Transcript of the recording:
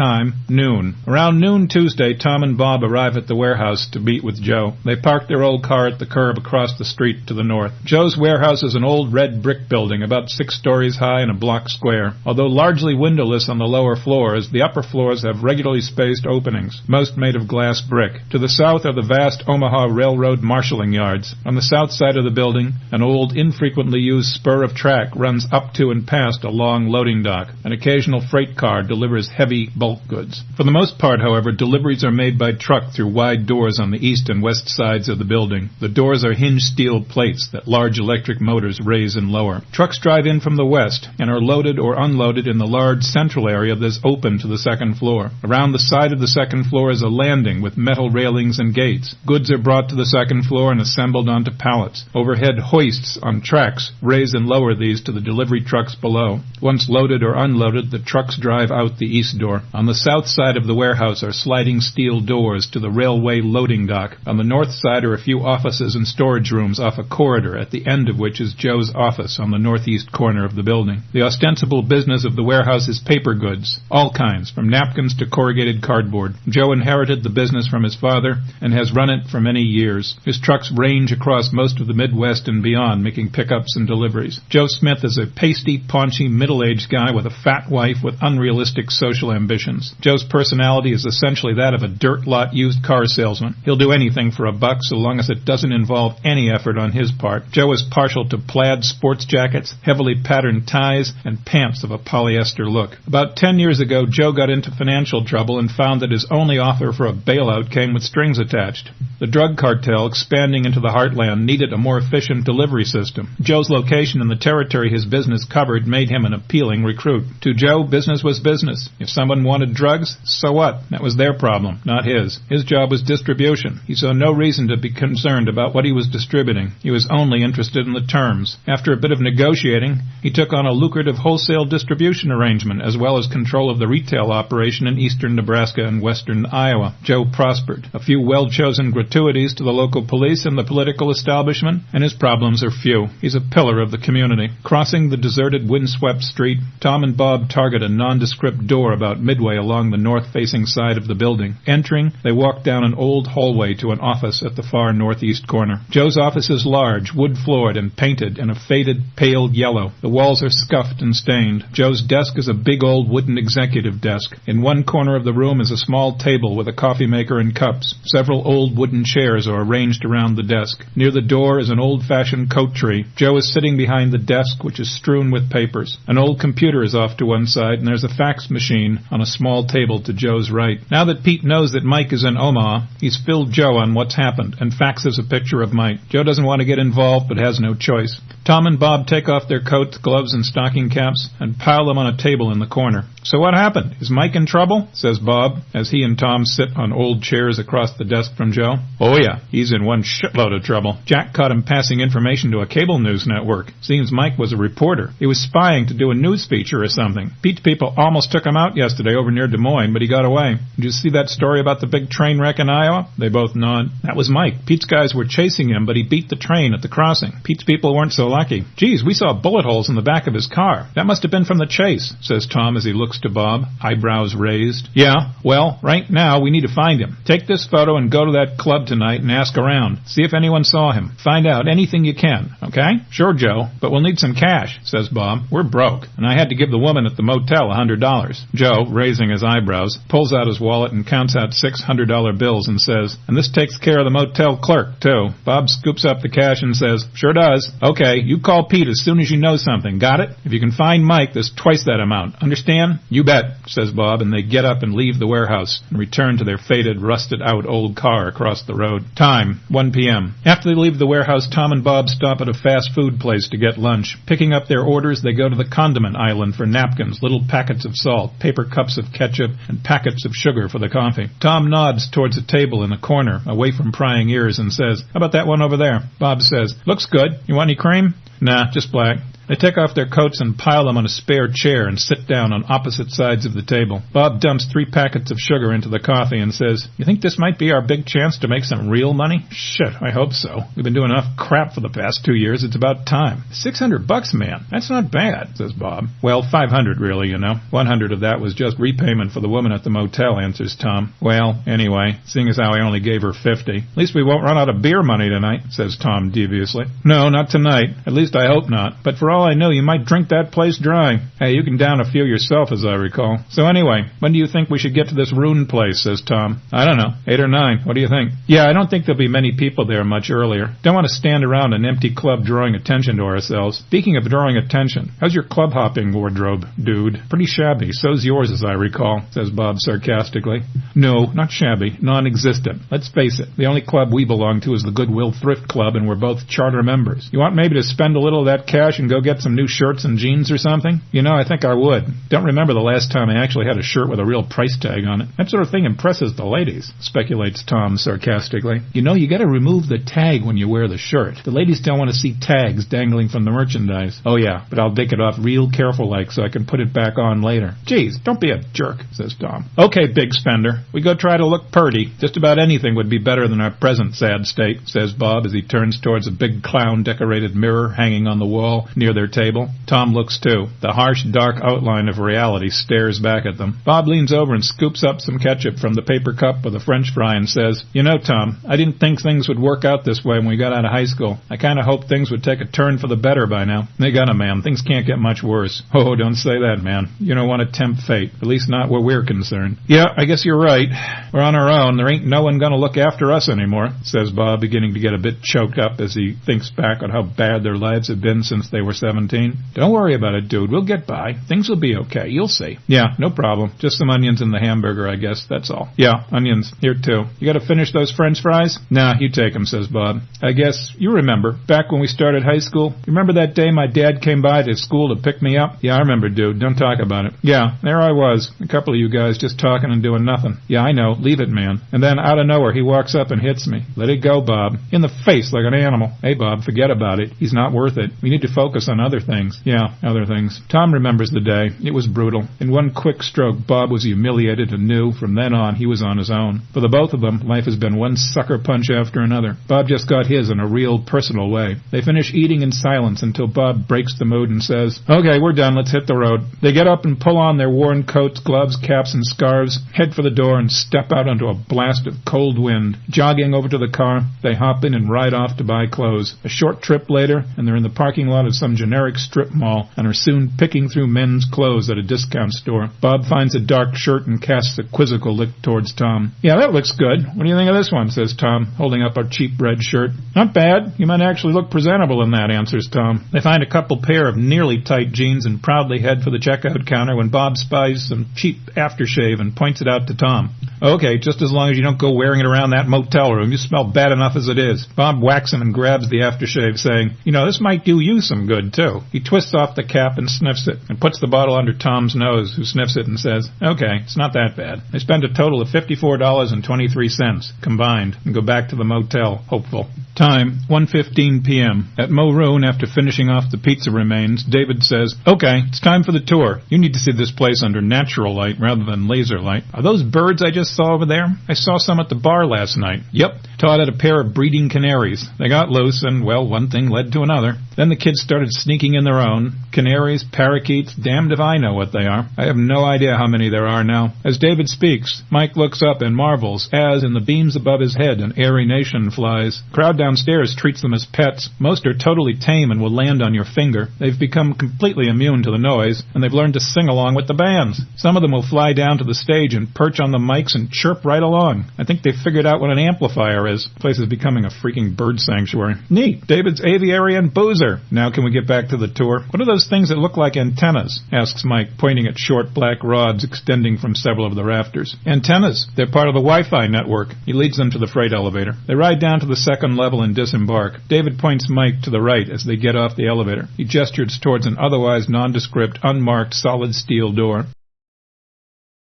Time, noon. Around noon Tuesday, Tom and Bob arrive at the warehouse to meet with Joe. They park their old car at the curb across the street to the north. Joe's warehouse is an old red brick building about 6 stories high and a block square. Although largely windowless on the lower floors, the upper floors have regularly spaced openings, most made of glass brick. To the south are the vast Omaha Railroad marshalling yards. On the south side of the building, an old, infrequently used spur of track runs up to and past a long loading dock. An occasional freight car delivers heavy bulk goods. For the most part, however, deliveries are made by truck through wide doors on the east and west sides of the building. The doors are hinged steel plates that large electric motors raise and lower. Trucks drive in from the west and are loaded or unloaded in the large central area that's open to the second floor. Around the side of the second floor is a landing with metal railings and gates. Goods are brought to the second floor and assembled onto pallets. Overhead hoists on tracks raise and lower these to the delivery trucks below. Once loaded or unloaded, the trucks drive out the east door. On the south side of the warehouse are sliding steel doors to the railway loading dock. On the north side are a few offices and storage rooms off a corridor, at the end of which is Joe's office on the northeast corner of the building. The ostensible business of the warehouse is paper goods, all kinds, from napkins to corrugated cardboard. Joe inherited the business from his father and has run it for many years. His trucks range across most of the Midwest and beyond, making pickups and deliveries. Joe Smith is a pasty, paunchy, middle-aged guy with a fat wife with unrealistic social ambitions. Joe's personality is essentially that of a dirt lot used car salesman. He'll do anything for $1 so long as it doesn't involve any effort on his part. Joe is partial to plaid sports jackets, heavily patterned ties, and pants of a polyester look. About 10 years ago, Joe got into financial trouble and found that his only offer for a bailout came with strings attached. The drug cartel, expanding into the heartland, needed a more efficient delivery system. Joe's location and the territory his business covered made him an appealing recruit. To Joe, business was business. If someone wanted drugs, so what? That was their problem, not his. His job was distribution. He saw no reason to be concerned about what he was distributing. He was only interested in the terms. After a bit of negotiating, he took on a lucrative wholesale distribution arrangement, as well as control of the retail operation in eastern Nebraska and western Iowa. Joe prospered. A few well-chosen gratuities to the local police and the political establishment, and his problems are few. He's a pillar of the community. Crossing the deserted, windswept street, Tom and Bob target a nondescript door about midway along the north-facing side of the building. Entering, they walk down an old hallway to an office at the far northeast corner. Joe's office is large, wood-floored, and painted in a faded, pale yellow. The walls are scuffed and stained. Joe's desk is a big old wooden executive desk. In one corner of the room is a small table with a coffee maker and cups. Several old wooden chairs are arranged around the desk. Near the door is an old-fashioned coat tree. Joe is sitting behind the desk, which is strewn with papers. An old computer is off to one side, and there's a fax machine on a small table to Joe's right. Now that Pete knows that Mike is in Omaha, he's filled Joe on what's happened and faxes a picture of Mike. Joe doesn't want to get involved, but has no choice. Tom and Bob take off their coats, gloves, and stocking caps and pile them on a table in the corner. "So what happened? Is Mike in trouble?" says Bob, as he and Tom sit on old chairs across the desk from Joe. "Oh yeah, he's in one shitload of trouble. Jack caught him passing information to a cable news network. Seems Mike was a reporter. He was spying to do a news feature or something. Pete's people almost took him out yesterday over near Des Moines, but he got away. Did you see that story about the big train wreck in Iowa?" They both nod. "That was Mike. Pete's guys were chasing him, but he beat the train at the crossing. Pete's people weren't so lucky. Geez, we saw bullet holes in the back of his car. That must have been from the chase," says Tom as he looks to Bob, eyebrows raised. "Yeah, well, right now we need to find him. Take this photo and go to that club tonight and ask around. See if anyone saw him. Find out anything you can, okay?" "Sure, Joe, but we'll need some cash," says Bob. "We're broke, and I had to give the woman at the motel $100. Joe, raising his eyebrows, pulls out his wallet and counts out $600 bills and says, "And this takes care of the motel clerk, too." Bob scoops up the cash and says, "Sure does. Okay, you call Pete as soon as you know something. Got it? If you can find Mike, there's twice that amount. Understand?" "You bet," says Bob, and they get up and leave the warehouse and return to their faded, rusted-out old car across the road. Time, 1 p.m. After they leave the warehouse, Tom and Bob stop at a fast food place to get lunch. Picking up their orders, they go to the condiment island for napkins, little packets of salt, paper cups of ketchup, and packets of sugar for the coffee. Tom nods towards a table in a corner, away from prying ears, and says, "How about that one over there?" Bob says, "Looks good. You want any cream?" "Nah, just black." They take off their coats and pile them on a spare chair and sit down on opposite sides of the table. Bob dumps 3 packets of sugar into the coffee and says, "You think this might be our big chance to make some real money?" "Shit, I hope so. We've been doing enough crap for the past 2 years. It's about time." $600, man. That's not bad, says Bob. "Well, 500 really, you know. 100 of that was just repayment for the woman at the motel," answers Tom. "Well, anyway, seeing as how I only gave her 50. At least we won't run out of beer money tonight," says Tom deviously. "No, not tonight. At least I hope not. But for all I know, you might drink that place dry." "Hey, you can down a few yourself, as I recall. So anyway, when do you think we should get to this ruined place?" says Tom. "I don't know. 8 or 9. What do you think?" "Yeah, I don't think there'll be many people there much earlier. Don't want to stand around an empty club drawing attention to ourselves. Speaking of drawing attention, how's your club hopping wardrobe, dude?" "Pretty shabby. So's yours, as I recall," says Bob sarcastically. "No, not shabby. Non-existent. Let's face it, the only club we belong to is the Goodwill Thrift Club, and we're both charter members. You want maybe to spend a little of that cash and go get some new shirts and jeans or something?" "You know, I think I would. Don't remember the last time I actually had a shirt with a real price tag on it. That sort of thing impresses the ladies," speculates Tom sarcastically. "You know, you gotta remove the tag when you wear the shirt. The ladies don't want to see tags dangling from the merchandise." "Oh yeah, but I'll take it off real careful like so I can put it back on later." "Geez, don't be a jerk," says Tom. "Okay, big spender. We go try to look purty. Just about anything would be better than our present sad state," says Bob as he turns towards a big clown-decorated mirror hanging on the wall near their table. Tom looks too. The harsh, dark outline of reality stares back at them. Bob leans over and scoops up some ketchup from the paper cup with a French fry and says, "You know, Tom, I didn't think things would work out this way when we got out of high school. I kind of hoped things would take a turn for the better by now." "They gonna, man. Things can't get much worse." "Oh, don't say that, man. You don't want to tempt fate. At least not where we're concerned." "Yeah, I guess you're right. We're on our own. There ain't no one gonna look after us anymore," says Bob, beginning to get a bit choked up as he thinks back on how bad their lives have been since they were 17. "Don't worry about it, dude. We'll get by. Things will be okay. You'll see." "Yeah, no problem. Just some onions in the hamburger, I guess. That's all." "Yeah, onions. Here, too. You gotta finish those French fries?" "Nah, you take 'em," says Bob. "I guess you remember, back when we started high school, you remember that day my dad came by to school to pick me up?" "Yeah, I remember, dude. Don't talk about it." "Yeah, there I was. A couple of you guys just talking and doing nothing." "Yeah, I know. Leave it, man." And then out of nowhere, he walks up and hits me. "Let it go, Bob." In the face like an animal. "Hey, Bob, forget about it. He's not worth it. We need to focus on other things." "Yeah, other things." Tom remembers the day. It was brutal. In one quick stroke, Bob was humiliated and knew from then on he was on his own. For the both of them, life has been one sucker punch after another. Bob just got his in a real personal way. They finish eating in silence until Bob breaks the mood and says, "Okay, we're done. Let's hit the road." They get up and pull on their worn coats, gloves, caps, and scarves, head for the door, and step out onto a blast of cold wind. Jogging over to the car, they hop in and ride off to buy clothes. A short trip later, and they're in the parking lot of some generic strip mall and are soon picking through men's clothes at a discount store. Bob finds a dark shirt and casts a quizzical look towards Tom. "Yeah, that looks good. What do you think of this one?" says Tom, holding up a cheap red shirt. "Not bad. You might actually look presentable in that," answers Tom. They find a couple pair of nearly tight jeans and proudly head for the checkout counter when Bob spies some cheap aftershave and points it out to Tom. "Okay, just as long as you don't go wearing it around that motel room. You smell bad enough as it is." Bob whacks him and grabs the aftershave, saying, "You know, this might do you some good, too." He twists off the cap and sniffs it, and puts the bottle under Tom's nose, who sniffs it and says, "Okay, it's not that bad." They spend a total of $54.23 combined and go back to the motel, hopeful. Time, 1:15 p.m. At Mo'Roon, after finishing off the pizza remains, David says, "Okay, it's time for the tour. You need to see this place under natural light rather than laser light. Are those birds I just saw over there? I saw some at the bar last night." "Yep. Todd had a pair of breeding canaries. They got loose, and, well, one thing led to another. Then the kids started sneaking in their own. Canaries, parakeets, damned if I know what they are. I have no idea how many there are now." As David speaks, Mike looks up and marvels as, in the beams above his head, an airy nation flies. The crowd downstairs treats them as pets. Most are totally tame and will land on your finger. They've become completely immune to the noise, and they've learned to sing along with the bands. Some of them will fly down to the stage and perch on the mics and chirp right along. I think they've figured out what an amplifier is. The place is becoming a freaking bird sanctuary. Neat. David's aviary and boozer. Now can we get back to the tour? "What are those things that look like antennas?" asks Mike, pointing at short black rods extending from several of the rafters. "Antennas. They're part of the Wi-Fi network." He leads them to the freight elevator. They ride down to the second level and disembark. David points Mike to the right as they get off the elevator. He gestures towards an otherwise nondescript, unmarked, solid steel door.